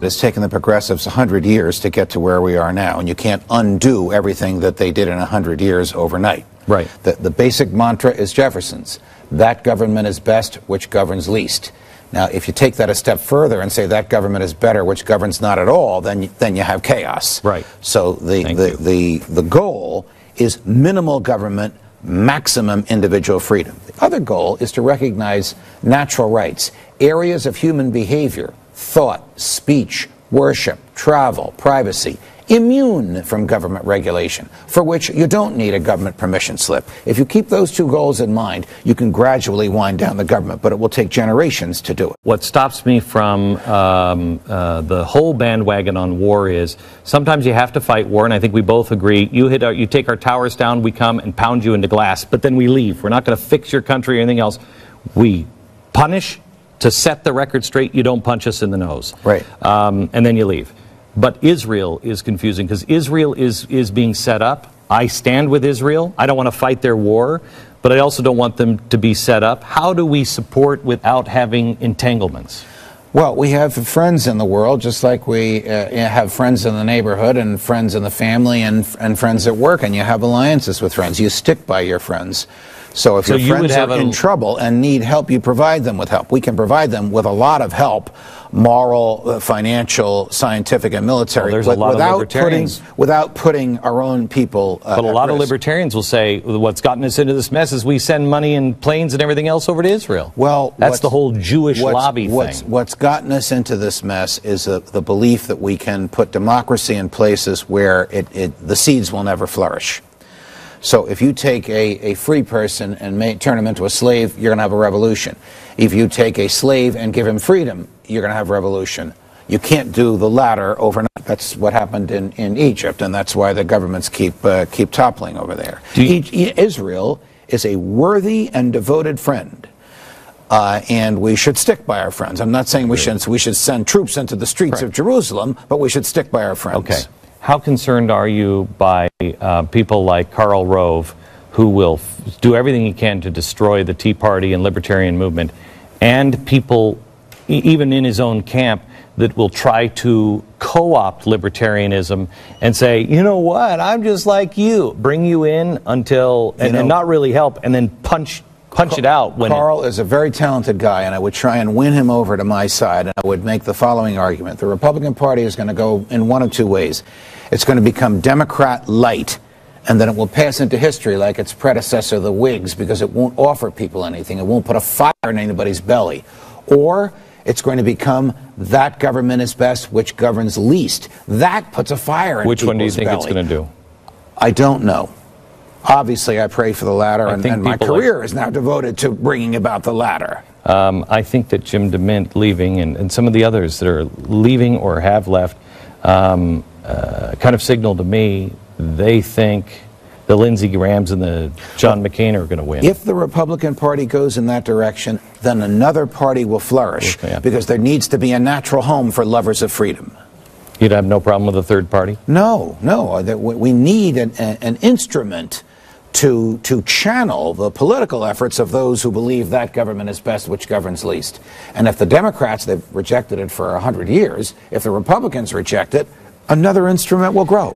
it's taken the progressives 100 years to get to where we are now, and you can't undo everything that they did in 100 years overnight. Right. The basic mantra is Jefferson's. That government is best which governs least. Now, if you take that a step further and say that government is better which governs not at all, then you have chaos. Right. So the goal is minimal government, maximum individual freedom. The other goal is to recognize natural rights, areas of human behavior, thought, speech, worship, travel, privacy, immune from government regulation, for which you don't need a government permission slip. If you keep those two goals in mind, you can gradually wind down the government, but it will take generations to do it. What stops me from the whole bandwagon on war is sometimes you have to fight war, and I think we both agree. You take our towers down, we come and pound you into glass, but then we leave. We're not going to fix your country or anything else. We punish to set the record straight. You don't punch us in the nose. Right. And then you leave. But Israel is confusing because Israel is being set up. I stand with Israel. I don't want to fight their war, but I also don't want them to be set up. How do we support without having entanglements? Well, we have friends in the world, just like we have friends in the neighborhood and friends in the family and friends at work, and you have alliances with friends. You stick by your friends. So if your friends are in trouble and need help, you provide them with help. We can provide them with a lot of help, moral, financial, scientific, and military, there's a lot of libertarians. without putting our own people But a lot of libertarians will say, what's gotten us into this mess is we send money and planes and everything else over to Israel. Well, that's the whole Jewish lobby thing. What's gotten us into this mess is the belief that we can put democracy in places where the seeds will never flourish. So if you take a free person and turn him into a slave, you're going to have a revolution. If you take a slave and give him freedom, you're going to have a revolution. You can't do the latter overnight. That's what happened in Egypt, and that's why the governments keep toppling over there. Israel is a worthy and devoted friend, and we should stick by our friends. I'm not saying we should send troops into the streets of Jerusalem, but we should stick by our friends. Okay. How concerned are you by people like Karl Rove, who will do everything he can to destroy the Tea Party and libertarian movement, and people, even in his own camp, that will try to co-opt libertarianism and say, you know what, I'm just like you, bring you in until, and not really help, and then punch it out. Karl is a very talented guy, and I would try and win him over to my side, and I would make the following argument. The Republican Party is going to go in one of two ways. It's going to become Democrat light, and then it will pass into history like its predecessor, the Whigs, because it won't offer people anything. It won't put a fire in anybody's belly. Or it's going to become that government is best which governs least. That puts a fire in people's belly. Which one do you think it's going to do? I don't know. Obviously, I pray for the latter, and my career is now devoted to bringing about the latter. I think that Jim DeMint leaving and some of the others that are leaving or have left kind of signal to me they think the Lindsey Grahams and the John McCain are going to win. If the Republican Party goes in that direction, then another party will flourish, because there needs to be a natural home for lovers of freedom. You'd have no problem with a third party? No. We need an instrument to channel the political efforts of those who believe that government is best which governs least. And if the Democrats, they've rejected it for 100 years, if the Republicans reject it, another instrument will grow.